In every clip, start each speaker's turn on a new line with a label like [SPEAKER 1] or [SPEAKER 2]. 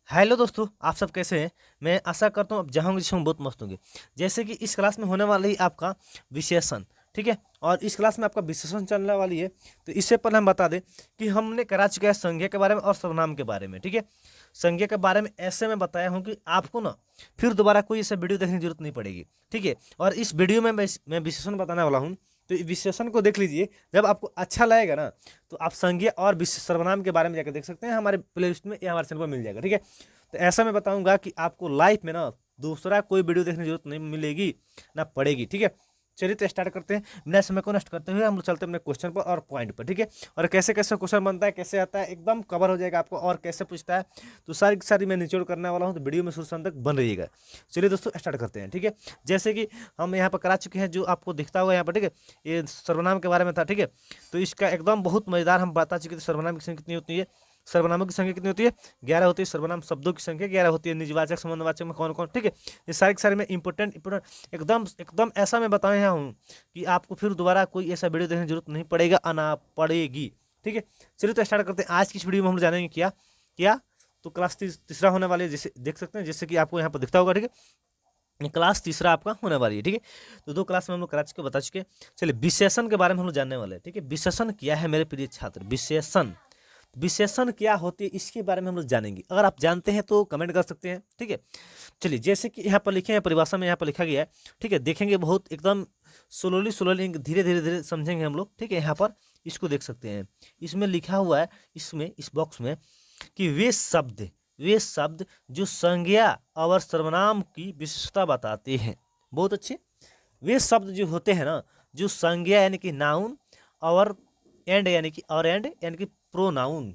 [SPEAKER 1] Hello दोस्तों, आप सब कैसे हैं। मैं आशा करता हूँ आप जहाँ होंगे जिसमें हम बहुत मस्त होंगे। जैसे कि इस क्लास में होने वाली आपका विशेषण, ठीक है। और इस क्लास में आपका विशेषण चलने वाली है। तो इससे पहले हम बता दें कि हमने करा चुका है संज्ञा के बारे में और सर्वनाम के बारे में, ठीक है। संज्ञा के बारे में ऐसे मैं बताया हूँ कि आपको ना फिर दोबारा कोई ऐसा वीडियो देखने की जरूरत नहीं पड़ेगी, ठीक है। और इस वीडियो में मैं विशेषण बताने वाला हूँ। तो इस विशेषण को देख लीजिए, जब आपको अच्छा लगेगा ना तो आप संज्ञा और सर्वनाम के बारे में जाकर देख सकते हैं। हमारे प्लेलिस्ट में या हमारे चैनल पर मिल जाएगा, ठीक है। तो ऐसा मैं बताऊंगा कि आपको लाइफ में ना दूसरा कोई वीडियो देखने की जरूरत नहीं मिलेगी ना पड़ेगी, ठीक है। चलिए तो स्टार्ट करते हैं, बिना समय को नष्ट करते हुए हम लोग चलते हैं अपने क्वेश्चन पर और पॉइंट पर, ठीक है। और कैसे कैसे क्वेश्चन बनता है, कैसे आता है, एकदम कवर हो जाएगा आपको, और कैसे पूछता है तो सारी की सारी मैं निचोड़ करने वाला हूँ। तो वीडियो में शुरू से अंत तक बन रहिएगा। चलिए दोस्तों स्टार्ट करते हैं, ठीक है। जैसे कि हम यहाँ पर करा चुके हैं, जो आपको दिखता होगा यहाँ पर, ठीक है। ये सर्वनाम के बारे में था, ठीक है। तो इसका एकदम बहुत मजेदार हम बता चुके थे सर्वनाम की संख्या कितनी होती है। सर्वनामों की संख्या कितनी होती है, 11 होती है। सर्वनाम शब्दों की संख्या 11 होती है। निजवाचक संबंधवाचक में कौन कौन, ठीक है। ये सारे के सारे में इंपोर्टेंट एकदम एकदम ऐसा मैं बताया हूँ कि आपको फिर दोबारा कोई ऐसा वीडियो देखने की जरूरत नहीं पड़ेगा, आना पड़ेगी, ठीक है। चलिए तो स्टार्ट करते हैं। आज की इस वीडियो में हम लोग जानेंगे क्या क्या। तो क्लास तीसरा होने वाले, जैसे देख सकते हैं, जैसे कि आपको यहाँ पर दिखता होगा, ठीक है। ये क्लास तीसरा आपका होने वाली है, ठीक है। तो दो क्लास में हम लोग करा चुके, बता चुके। चलिए विशेषण के बारे में हम लोग जानने वाले हैं, ठीक है। विशेषण क्या है मेरे प्रिय छात्र, विशेषण विशेषण क्या होती है इसके बारे में हम लोग जानेंगे। अगर आप जानते हैं तो कमेंट कर सकते हैं, ठीक है। चलिए जैसे कि यहाँ पर लिखे हैं, परिभाषा में यहाँ पर लिखा गया है, ठीक है। देखेंगे बहुत एकदम स्लोली स्लोली, धीरे धीरे धीरे समझेंगे हम लोग, ठीक है। यहाँ पर इसको देख सकते हैं, इसमें लिखा हुआ है, इसमें इस बॉक्स में, कि वे शब्द जो संज्ञा और सर्वनाम की विशेषता बताते हैं। बहुत अच्छे। वे शब्द जो होते हैं ना, जो संज्ञा यानी कि नाउन और एंड यानी कि प्रोनाउन,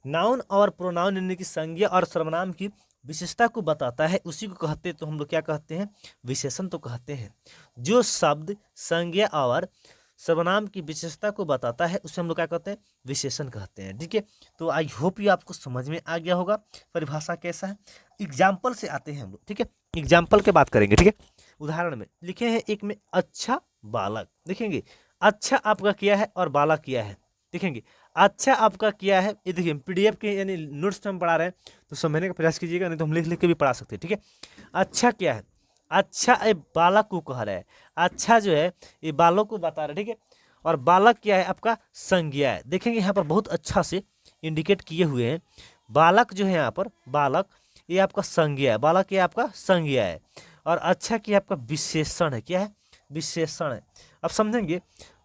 [SPEAKER 1] नाउन और प्रोनाउन यानी कि संज्ञा और सर्वनाम की विशेषता को बताता है, उसी को कहते हैं। तो हम लोग क्या कहते हैं, विशेषण तो कहते हैं। जो शब्द संज्ञा और सर्वनाम की विशेषता को बताता है उसे हम लोग क्या कहते हैं, विशेषण कहते हैं, ठीक है। तो आई होप ये आपको समझ में आ गया होगा परिभाषा कैसा है। एग्जाम्पल से आते हैं हम लोग, ठीक है। एग्जाम्पल के बात करेंगे, ठीक है। उदाहरण में लिखे हैं, एक में अच्छा बालक, देखेंगे अच्छा आपका किया है और बालक किया है, देखेंगे अच्छा आपका किया है। ये देखिए पीडीएफ के यानी नोट्स हम पढ़ा रहे हैं तो समझने का प्रयास कीजिएगा, नहीं तो हम लिख लिख के भी पढ़ा सकते हैं, ठीक है। अच्छा क्या है, अच्छा ये बालक को कह रहा है, अच्छा जो है ये बालक को बता रहा है, ठीक है। और बालक क्या है आपका, संज्ञा है। देखेंगे यहाँ पर बहुत अच्छा से इंडिकेट किए हुए हैं। बालक जो है यहाँ पर, बालक ये आपका संज्ञा है, बालक ये आपका संज्ञा है। और अच्छा क्या आपका विशेषण है, क्या है, विशेषण है। अब समझेंगे,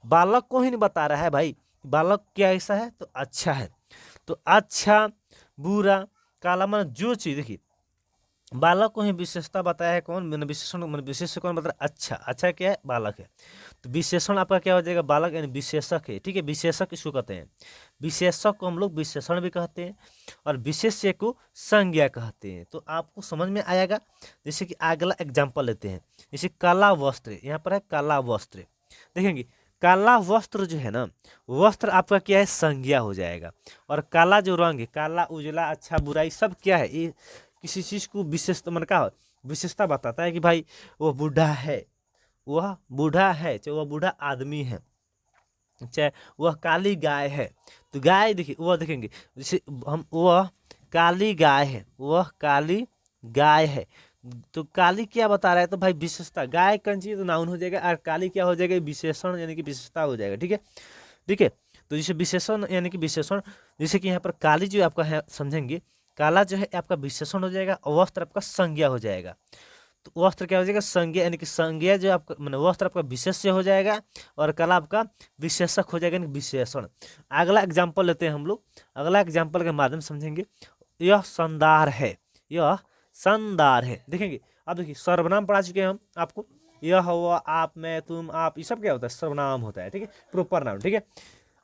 [SPEAKER 1] बालक को ही नहीं बता रहा है भाई, बालक क्या ऐसा है तो अच्छा है। तो अच्छा, बुरा, काला, मन जो चीज, देखिए बालक को ही विशेषता बताया है कौन, मैंने विशेषण, मैंने विशेष कौन बता रहा है, अच्छा, अच्छा क्या है, बालक है। तो विशेषण आपका क्या हो जाएगा, बालक यानी विशेषक है, ठीक है। विशेषक इसको कहते हैं, विशेषक को हम लोग विशेषण भी कहते हैं और विशेष्य को संज्ञा कहते हैं। तो आपको समझ में आएगा। जैसे कि अगला एग्जाम्पल लेते हैं, जैसे काला वस्त्र, यहाँ पर है काला वस्त्र, देखेंगे काला वस्त्र जो है ना, वस्त्र आपका क्या है, संज्ञा हो जाएगा। और काला जो रंग है, काला, उजला, अच्छा, बुराई, सब क्या है, ये किसी चीज को विशेषता, मन का विशेषता बताता है कि भाई वो बूढ़ा है, वह बूढ़ा है, चाहे वह बूढ़ा आदमी है, चाहे वह काली गाय है। तो गाय देखिए, वह देखेंगे जैसे हम, वह काली गाय है, वह काली गाय है। तो काली क्या बता रहा है, तो भाई विशेषता, गाय कौन चीज तो नाउन हो जाएगा, और काली क्या हो जाएगा, विशेषण यानी कि विशेषता हो जाएगा, ठीक है, ठीक है। तो जैसे विशेषण यानी कि विशेषण, जैसे कि यहाँ पर काली जो आपका है, समझेंगे काला जो है आपका विशेषण हो जाएगा और वस्त्र आपका संज्ञा हो जाएगा। तो वस्त्र क्या हो जाएगा, संज्ञा यानी कि संज्ञा जो आपका, मतलब वस्त्र आपका विशेष्य हो जाएगा और कला आपका विशेषक हो जाएगा, यानी विशेषण। अगला एग्जाम्पल लेते हैं हम लोग, अगला एग्जाम्पल के माध्यम समझेंगे। यह शानदार है, यह शानदार है, देखेंगे। अब देखिए सर्वनाम पढ़ा चुके हैं हम आपको, यह, वह, आप, मैं, तुम, आप, ये सब क्या होता है, सर्वनाम होता है, ठीक है, प्रोपर नाउन, ठीक है।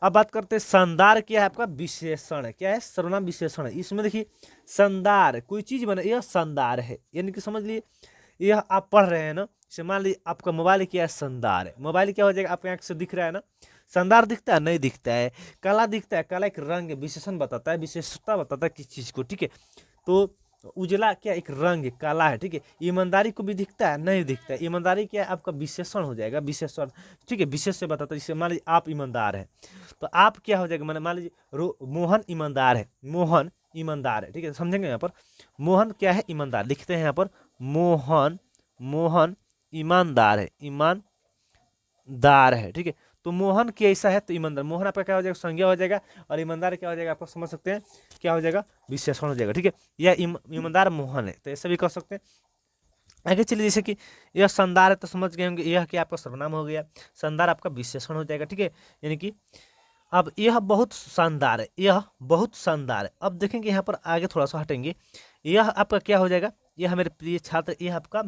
[SPEAKER 1] अब बात करते हैं शानदार क्या है आपका, विशेषण है, क्या है, सर्वनाम विशेषण है। इसमें देखिए शानदार कोई चीज बने, यह शानदार है, यानी कि समझ लिए यह आप पढ़ रहे हैं ना, जैसे मान लीजिए आपका मोबाइल क्या है, शानदार है। मोबाइल क्या हो जाएगा, आपकी आंख से दिख रहा है ना, शानदार दिखता है, नहीं दिखता है। काला दिखता है, काला एक रंग विशेषण बताता है, विशेषता बताता है किस चीज को, ठीक है। तो उजला क्या एक रंग है, काला है, ठीक है। ईमानदारी को भी दिखता है, नहीं दिखता है। ईमानदारी क्या है आपका विशेषण हो जाएगा, विशेषण, ठीक है, विशेष से बताता है। जैसे मान लीजिए आप ईमानदार है, तो आप क्या हो जाएगा, मान लीजिए मोहन ईमानदार है, मोहन ईमानदार है, ठीक है, समझेंगे यहाँ पर। मोहन क्या है, ईमानदार, लिखते हैं यहाँ पर मोहन, मोहन ईमानदार है, ईमानदार है, ठीक है। तो मोहन कैसा है, तो ईमानदार, मोहन आपका क्या हो जाएगा, संज्ञा हो जाएगा, और ईमानदार क्या हो जाएगा, आपको समझ सकते हैं क्या हो जाएगा, विशेषण हो जाएगा, ठीक है। यह ईमानदार मोहन है, तो ऐसा भी कर सकते हैं। आगे चलिए, जैसे कि यह शानदार है, तो समझ गए होंगे यह क्या आपका सर्वनाम हो गया, शानदार आपका विशेषण हो जाएगा, ठीक है। यानी कि अब यह बहुत शानदार है, यह बहुत शानदार है। अब देखेंगे यहाँ पर आगे थोड़ा सा हटेंगे, यह आपका क्या हो जाएगा, यह मेरे प्रिय छात्र, यह आपका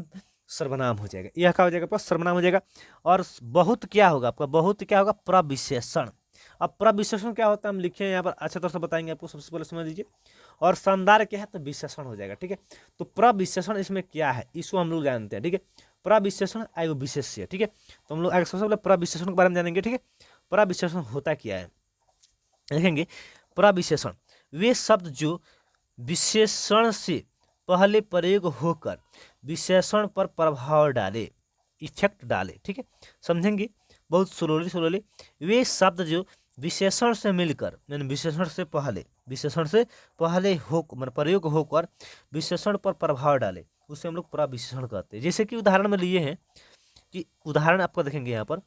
[SPEAKER 1] सर्वनाम हो जाएगा, यह क्या हो जाएगा, आपका सर्वनाम हो जाएगा। और बहुत क्या होगा आपका, बहुत क्या होगा, प्रविशेषण। अब प्रविशेषण क्या होता है हम लिखे यहाँ पर अच्छे तरह से बताएंगे आपको, सबसे पहले समझ लीजिए। और शानदार क्या है, तो विशेषण हो जाएगा, ठीक है। तो प्रविशेषण इसमें क्या है, इसको हम लोग जानते हैं, ठीक है। प्रविशेषण आयु विशेष्य, ठीक है। तो हम लोग आगे सबसे पहले प्रविशेषण के बारे में जानेंगे, ठीक है। प्रविशेषण होता क्या है, देखेंगे। प्रविशेषण वे शब्द जो विशेषण से पहले प्रयोग होकर विशेषण पर प्रभाव डाले, इफेक्ट डाले, ठीक है, समझेंगे बहुत स्लोली स्लोली। वे शब्द जो विशेषण से मिलकर, यानी विशेषण से पहले हो मतलब प्रयोग होकर विशेषण पर प्रभाव डाले, उसे हम लोग प्रविशेषण कहते हैं। जैसे कि उदाहरण में लिए हैं, कि उदाहरण आपको देखेंगे यहाँ पर,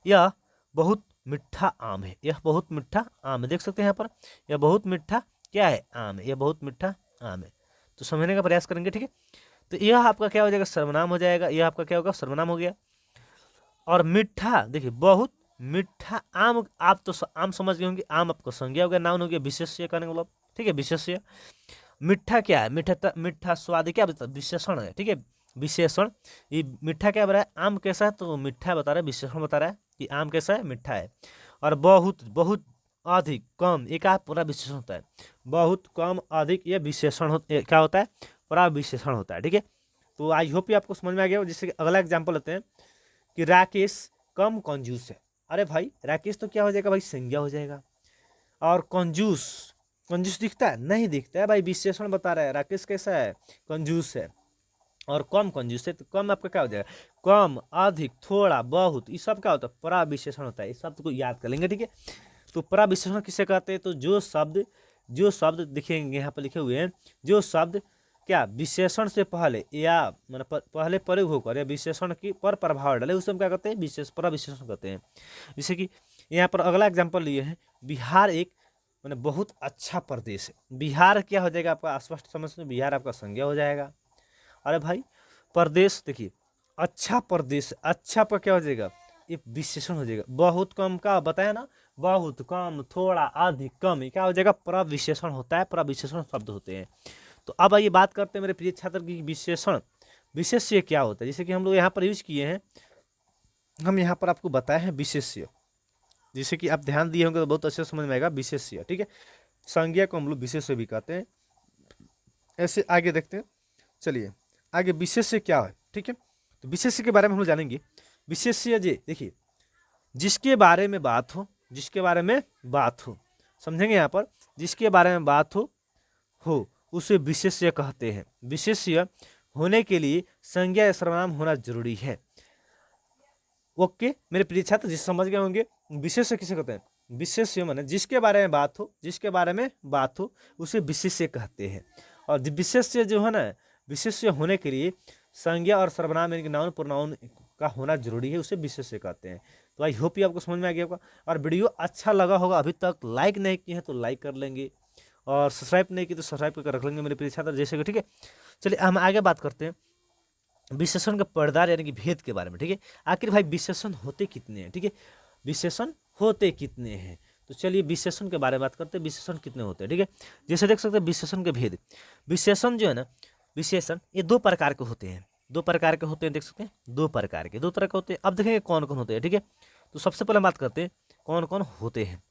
[SPEAKER 1] यह बहुत मीठा आम है, यह बहुत मीठा आम है, देख सकते हैं यहाँ पर, यह बहुत मीठा क्या है, आम है, यह बहुत मीठा आम है। तो समझने का प्रयास करेंगे, ठीक है। तो यह आपका क्या हो जाएगा, सर्वनाम हो जाएगा, यह आपका क्या होगा, सर्वनाम हो गया। और मीठा, देखिए बहुत मीठा आम, आप तो आम समझ गए होंगे, आम आपको संज्ञा हो गया, नाउन हो गया, विशेष्य करने का मतलब, ठीक है, विशेष्य। मीठा क्या है, मीठा स्वाद क्या बता, विशेषण है, ठीक है, विशेषण। ये मीठा क्या बता रहा है, आम कैसा है, तो मीठा बता रहा है, विशेषण बता रहा है कि आम कैसा है, मीठा है। और बहुत, बहुत अधिक, कम, एक पूरा विशेषण होता है, बहुत कम अधिक, ये विशेषण क्या होता है, पूरा विशेषण होता है, ठीक है। तो आई होप आपको समझ में आ गया हो। जैसे कि अगला एग्जाम्पल लेते हैं, कि राकेश कम कंजूस है। अरे भाई राकेश तो क्या हो जाएगा भाई, संज्ञा हो जाएगा। और कंजूस, कंजूस दिखता है, नहीं दिखता है भाई, विशेषण बता रहा है, राकेश कैसा है, कंजूस है। और कम कंजूस है, तो कम आपका क्या हो जाएगा, कम, अधिक, थोड़ा, बहुत, ये सब क्या होता है, प्रविशेषण होता है। इस शब्द को याद कर लेंगे, ठीक है। तो प्रविशेषण किसे कहते हैं, तो जो शब्द दिखेंगे यहाँ पर लिखे हुए हैं, जो शब्द क्या विशेषण से पहले या मतलब पहले प्रयोग होकर या विशेषण की पर प्रभाव डाले, उसे हम क्या कहते हैं, प्रविशेषण कहते हैं। जैसे कि यहाँ पर अगला एग्जाम्पल लिए हैं, बिहार एक मतलब बहुत अच्छा प्रदेश है। बिहार क्या हो जाएगा आपका, स्पष्ट समझ में, बिहार आपका संज्ञा हो जाएगा। अरे भाई प्रदेश, देखिए अच्छा प्रदेश, अच्छा पर क्या हो जाएगा, ये विशेषण हो जाएगा। बहुत कम का बताया ना, बहुत कम, थोड़ा, अधिक, कम, ये क्या हो जाएगा, प्रविशेषण होता है, प्रविशेषण शब्द होते हैं। तो अब आइए बात करते हैं मेरे प्रिय छात्र की, विशेषण, विशेष्य क्या होता है। जैसे कि हम लोग यहाँ पर यूज किए हैं, हम यहाँ पर आपको बताए हैं विशेष्य, जैसे कि आप ध्यान दिए होंगे तो बहुत अच्छे समझ में आएगा, विशेष्य, ठीक है। संज्ञा को हम लोग विशेष्य भी कहते हैं। ऐसे आगे देखते हैं, चलिए आगे विशेष्य क्या है, ठीक है। तो विशेष्य के बारे में हम लोग जानेंगे। विशेष्य जी देखिए, जिसके बारे में बात हो, जिसके बारे में बात हो, समझेंगे यहाँ पर, जिसके बारे में बात हो उसे विशेष्य कहते हैं। विशेष्य होने के लिए संज्ञा या सर्वनाम होना जरूरी है। ओके मेरे प्रिय छात्र, जिस समझ गए होंगे, विशेष्य किसे कहते हैं, विशेष्य माने जिसके बारे में बात हो, जिसके बारे में बात हो उसे विशेष्य कहते हैं। और विशेष्य जो है ना, विशेष्य होने के लिए संज्ञा और सर्वनाम यानी कि नाउन प्रोनाउन का होना जरूरी है, उसे विशेष्य कहते हैं। तो आई होप ये आपको समझ में आ गया होगा। और वीडियो अच्छा लगा होगा, अभी तक लाइक नहीं किए हैं तो लाइक कर लेंगे, और सब्सक्राइब नहीं की तो सब्सक्राइब करके रख लेंगे मेरे प्रिय छात्र, जैसे कि, ठीक है। चलिए हम आगे बात करते हैं विशेषण के पर्दार यानी कि भेद के बारे में, ठीक है। आखिर भाई विशेषण होते कितने हैं, ठीक है, विशेषण होते कितने हैं। तो चलिए विशेषण के बारे में बात करते हैं, विशेषण कितने होते हैं, ठीक है। जैसे देख सकते हैं विशेषण के भेद, विशेषण जो है ना, विशेषण ये दो प्रकार के होते हैं, दो प्रकार के होते हैं, देख सकते हैं दो प्रकार के, दो तरह के होते हैं। अब देखेंगे कौन कौन होते हैं, ठीक है। तो सबसे पहले बात करते हैं कौन कौन होते हैं।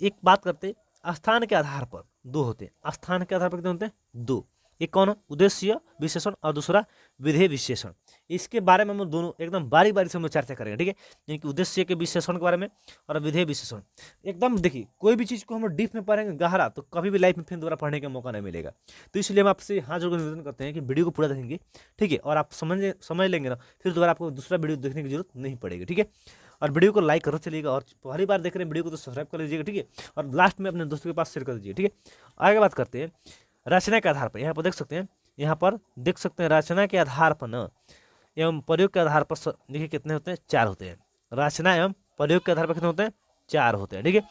[SPEAKER 1] एक बात करते हैं स्थान के आधार पर दो होते हैं, स्थान के आधार पर कितने होते हैं, दो। एक कौन, उद्देश्य विशेषण, और दूसरा विधेय विशेषण। इसके बारे में हम दोनों एकदम बारी बारी से हम चर्चा करेंगे, ठीक है। यानी कि उद्देश्य के विशेषण के बारे में और विधेय विशेषण। एकदम देखिए कोई भी चीज़ को हम डीप में पढ़ेंगे गहरा, तो कभी भी लाइफ में फिर दोबारा पढ़ने का मौका नहीं मिलेगा। तो इसलिए हम आपसे हाथ जोड़कर निवेदन करते हैं कि वीडियो को पूरा देखेंगे, ठीक है, और आप समझ लेंगे ना, फिर दोबारा आपको दूसरा वीडियो देखने की जरूरत नहीं पड़ेगी, ठीक है। और वीडियो को लाइक करते चलिएगा, और पहली बार देख रहे हैं वीडियो को तो सब्सक्राइब कर लीजिएगा, ठीक है। और लास्ट में अपने दोस्तों के पास शेयर कर दीजिए, ठीक है। आगे बात करते हैं रचना के आधार पर। यहाँ पर देख सकते हैं, रचना के आधार पर न एवं प्रयोग के आधार पर देखिए कितने होते हैं, 4 होते हैं। रचना एवं प्रयोग के आधार पर कितने होते हैं, 4 होते हैं, ठीक है।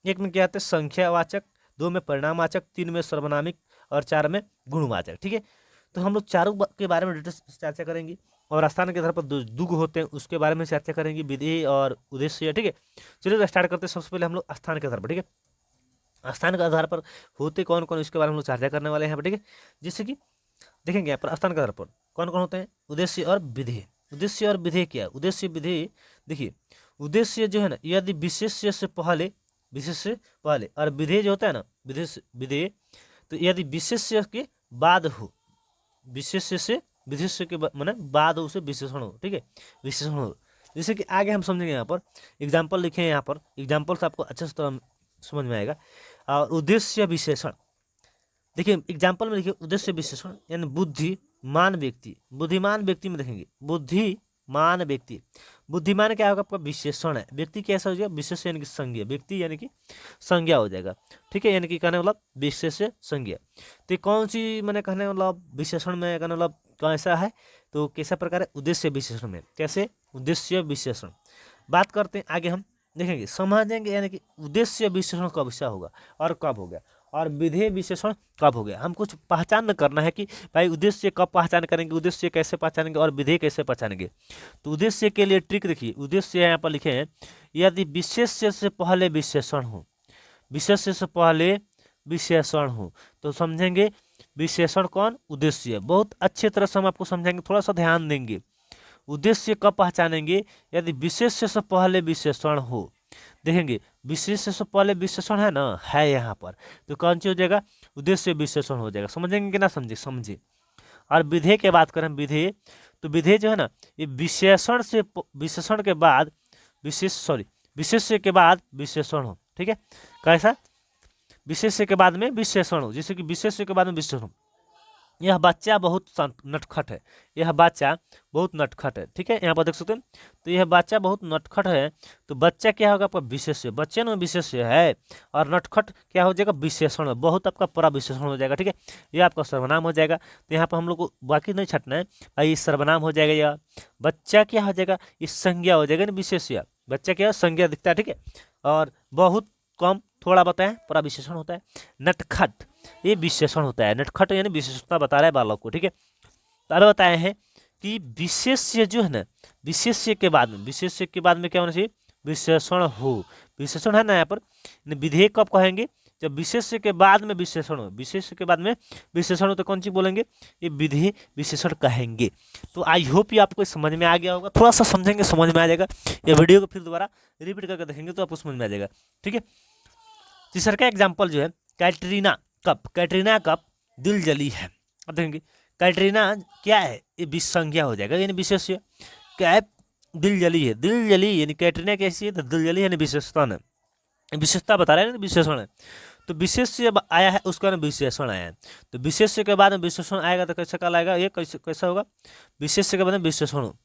[SPEAKER 1] एक में क्या आते हैं, संख्यावाचक, 2 में परिणामवाचक, 3 में सर्वनामिक और 4 में गुणवाचक, ठीक है। तो हम लोग चारों के बारे में डिटेल्स चर्चा करेंगे, और स्थान के आधार पर दुग होते हैं उसके बारे में चर्चा करेंगे, विधेय और उद्देश्य, ठीक है। चलिए तो स्टार्ट करते हैं। सबसे पहले हम लोग स्थान के आधार पर, ठीक है, स्थान के आधार पर होते कौन कौन, इसके बारे में हम लोग चर्चा करने वाले हैं, ठीक है। जैसे कि देखेंगे यहाँ पर स्थान के आधार पर कौन कौन होते हैं, उद्देश्य और विधेय। उद्देश्य और विधेय क्या है, उद्देश्य विधेय देखिए, उद्देश्य जो है ना, यदि विशेष्य से पहले और विधेय जो होता है ना, विधेय तो यदि विशेष्य के बाद हो, विशेष्य के माने बाद उसे विशेषण हो, ठीक है, विशेषण हो। जैसे कि आगे हम समझेंगे, यहाँ पर एग्जाम्पल लिखे हैं, यहाँ पर एग्जाम्पल से आपको अच्छे से तरह समझ में आएगा। और उद्देश्य विशेषण देखिए, एग्जाम्पल में देखिए, उद्देश्य विशेषण यानी बुद्धिमान व्यक्ति, बुद्धिमान व्यक्ति में देखेंगे बुद्धिमान व्यक्ति, बुद्धिमान क्या होगा आपका विशेषण है, व्यक्ति कैसा हो जाएगा, विशेष यानी कि संज्ञा, व्यक्ति यानी कि संज्ञा हो जाएगा, ठीक है। यानी कि कहने मतलब विशेष संज्ञा। तो कौन सी मैंने कहने मतलब विशेषण में कहने मतलब कैसा है, तो कैसा प्रकार है, उद्देश्य विशेषण में कैसे, उद्देश्य विशेषण। बात करते हैं आगे, हम देखेंगे समझेंगे, यानी कि उद्देश्य विशेषण कब से होगा और कब हो गया, और विधेय विशेषण कब हो गया। हम कुछ पहचान करना है कि भाई उद्देश्य कब पहचान करेंगे, उद्देश्य कैसे पहचानेंगे और विधेय कैसे पहचानेंगे। तो उद्देश्य के लिए ट्रिक देखिए, उद्देश्य यहाँ पर लिखे हैं, यदि विशेष्य से पहले विशेषण हो, विशेष्य से पहले विशेषण हो, तो समझेंगे विशेषण कौन, उद्देश्य। बहुत अच्छे तरह से हम आपको समझाएंगे, थोड़ा सा ध्यान देंगे। उद्देश्य कब पहचानेंगे, यदि विशेष्य से पहले विशेषण हो। देखेंगे विशेष्य से पहले विशेषण है ना, है यहाँ पर, तो कौन सी हो जाएगा, उद्देश्य विशेषण हो जाएगा। समझेंगे कि ना समझे। और विधेय की बात करें, विधेय तो विधेय जो है ना, ये विशेषण के बाद विशेष्य के बाद विशेषण हो, ठीक है। कैसा, विशेष्य के बाद में विशेषण हो, जैसे कि विशेष्य के बाद में विशेषण हो। यह बच्चा बहुत नटखट है, यह बच्चा बहुत नटखट है, ठीक है। यहाँ पर देख सकते हैं, तो यह बच्चा बहुत नटखट है, तो बच्चा क्या होगा आपका विशेष्य, बच्चे में विशेष्य है, और नटखट क्या हो जाएगा, विशेषण, बहुत आपका पूरा विशेषण हो जाएगा, ठीक है। यह आपका सर्वनाम हो जाएगा। तो यहाँ पर हम लोग को बाकी नहीं छटना है भाई, ये सर्वनाम हो जाएगा, या बच्चा क्या हो जाएगा, ये संज्ञा हो जाएगा ना, विशेष्य, बच्चा क्या संज्ञा दिखता है, ठीक है। और बहुत कम थोड़ा बताएं, पूरा विशेषण होता है। नटखट ये विशेषण होता है, नटखट यानी विशेषता बता रहा है बालक को, ठीक है। तो अब बताए हैं कि विशेष्य जो है ना, विशेष्य के बाद में क्या होना चाहिए, विशेषण हो, विशेषण है ना यहाँ पर। विधेय कब कहेंगे, जब विशेष्य के बाद में विशेषण हो, विशेष्य के बाद में विशेषण हो, तो कौन सी बोलेंगे, ये विधेय विशेषण कहेंगे। तो आई होप ये आपको समझ में आ गया होगा, थोड़ा सा समझेंगे समझ में आ जाएगा। ये वीडियो को फिर दोबारा रिपीट करके देखेंगे तो आपको समझ में आ जाएगा, ठीक है। तीसरा का एग्जाम्पल जो है, कैटरीना कप दिल जली है। अब देखेंगे कैटरीना क्या है, ये संज्ञा हो जाएगा, यानी विशेष्य। कैप दिल जली है, दिल जली यानी कैटरीना कैसी है, तो दिल जली यानी विशेषता है, विशेषता बता रहे हैं, विशेषण है। तो विशेष्य आया है, उसका ना विशेषण आया है। तो विशेष्य के बाद में विशेषण आएगा तो कैसे कहलाएगा, ये कैसा होगा, विशेष्य के बाद में विशेषण हो,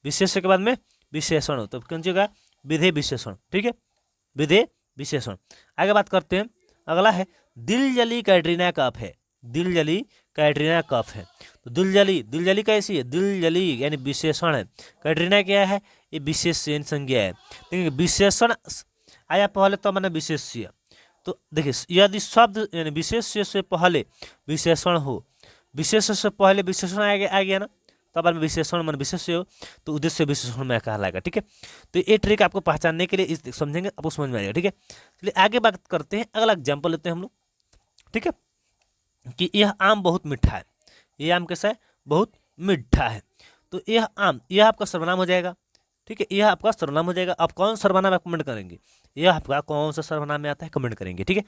[SPEAKER 1] विशेष्य के बाद में विशेषण हो, तो कौन सी होगा, विधेय विशेषण, ठीक है, विधेय विशेषण। आगे बात करते हैं, अगला है दिल जली कैटरीना कप है, दिल जली कैटरीना कप है। तो दिल जली कैसी है, दिल जली यानी विशेषण है, कैटरीना क्या है, ये विशेष संज्ञा है। देखिए विशेषण आया पहले तो मैंने विशेष्य, तो देखिए यदि शब्द यानी विशेष्य से पहले विशेषण हो, विशेष्य से पहले विशेषण आ गया ना, तब आप विशेषण मन विशेष्य हो, तो उद्देश्य विशेषण में कहलाएगा, ठीक है। तो ये ट्रिक आपको पहचानने के लिए इस समझेंगे, आपको समझ में आएगा, ठीक है। चलिए आगे बात करते हैं, अगला एग्जाम्पल लेते हैं हम लोग, ठीक है, कि यह आम बहुत मीठा है, यह आम कैसा है, बहुत मीठा है। तो यह आम, यह आपका सर्वनाम हो जाएगा, ठीक है, यह आपका सर्वनाम हो जाएगा। अब कौन सर्वनाम आप कमेंट करेंगे, यह आपका कौन सा सर्वनाम में आता है कमेंट करेंगे, ठीक है।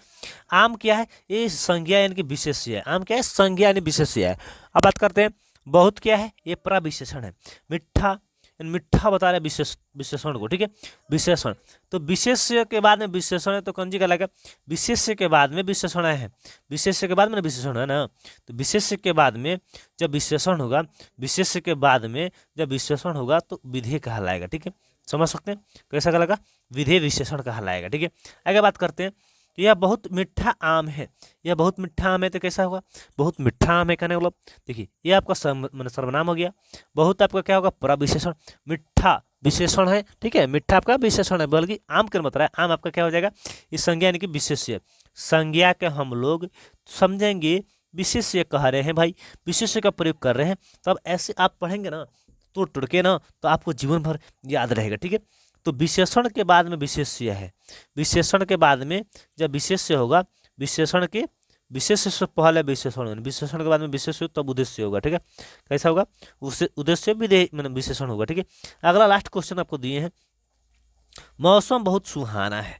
[SPEAKER 1] आम क्या है, ये संज्ञा यानी कि विशेष्य है, आम क्या है, संज्ञा यानी विशेष्य है। अब बात करते हैं बहुत क्या है, ये प्रविशेषण है, मीठा मीठा बता रहे विशेषण को, ठीक है, विशेषण। तो विशेष्य के बाद में विशेषण है, तो कौन जी कहलाएगा, विशेष्य के बाद में विशेषण है, विशेष्य के बाद में विशेषण है ना, तो विशेष्य के बाद में जब विशेषण होगा, विशेष्य के बाद में जब विशेषण होगा तो विधेय कहलाएगा, ठीक है। समझ सकते हैं कैसा कहलाएगा, विधेय विशेषण कहलाएगा। ठीक है, आगे बात करते हैं। यह बहुत मीठा आम है, यह बहुत मीठा आम है तो कैसा होगा, बहुत मीठा आम है कहने मतलब देखिए ये आपका सर्वनाम हो गया। बहुत आपका क्या होगा, प्रविशेषण, मीठा विशेषण है। ठीक है, मीठा आपका विशेषण है, बल्कि आम के मतलब आम आपका क्या हो जाएगा, इस संज्ञा यानी कि विशेष्य। संज्ञा के हम लोग समझेंगे विशेष्य कह रहे हैं भाई, विशेष्य का प्रयोग कर रहे हैं, तब ऐसे आप पढ़ेंगे ना तो टुटके ना तो आपको जीवन भर याद रहेगा। ठीक है, तो विशेषण के बाद में विशेष्य है, विशेषण के बाद में जब विशेष्य होगा, विशेषण के विशेष्य से पहले विशेषण, विशेषण के बाद में विशेष्य तब उद्देश्य होगा। ठीक है, कैसा होगा, उससे उद्देश्य विधेय मतलब विशेषण होगा। ठीक है, अगला लास्ट क्वेश्चन आपको दिए हैं, मौसम बहुत सुहाना है,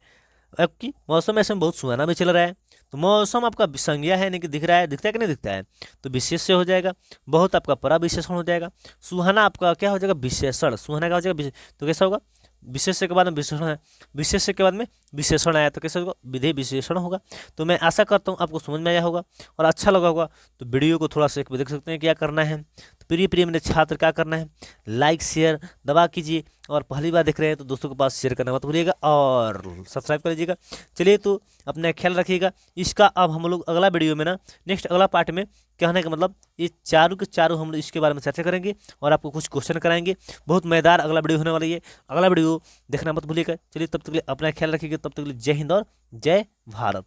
[SPEAKER 1] आपकी मौसम ऐसे में बहुत सुहाना भी चल रहा है, तो मौसम आपका संज्ञा है यानी कि दिख रहा है, दिखता है कि नहीं दिखता है, तो विशेष्य हो जाएगा। बहुत आपका परा विशेषण हो जाएगा। सुहाना आपका क्या हो जाएगा, विशेषण, सुहाना का हो जाएगा तो कैसा होगा, विशेष्य के बाद में विशेषण है, विशेष्य के बाद में विशेषण आया तो कैसे होगा, विधेय विशेषण होगा। तो मैं आशा करता हूँ आपको समझ में आया होगा और अच्छा लगा होगा। तो वीडियो को थोड़ा सा एक देख सकते हैं क्या करना है। तो प्रिय प्रिय मेरे छात्र क्या करना है, लाइक शेयर दबा कीजिए, और पहली बार देख रहे हैं तो दोस्तों के पास शेयर करना मत भूलिएगा और सब्सक्राइब कर लीजिएगा। चलिए तो अपना ख्याल रखिएगा। इसका अब हम लोग अगला वीडियो में ना, नेक्स्ट अगला पार्ट में कहने का मतलब ये चारों के चारों हम लोग इसके बारे में चर्चा करेंगे और आपको कुछ क्वेश्चन कराएंगे। बहुत मजेदार अगला वीडियो होने वाला है, अगला वीडियो देखना मत भूलिएगा। चलिए तब तक के लिए अपना ख्याल रखिएगा, तब तक के लिए जय हिंद और जय भारत।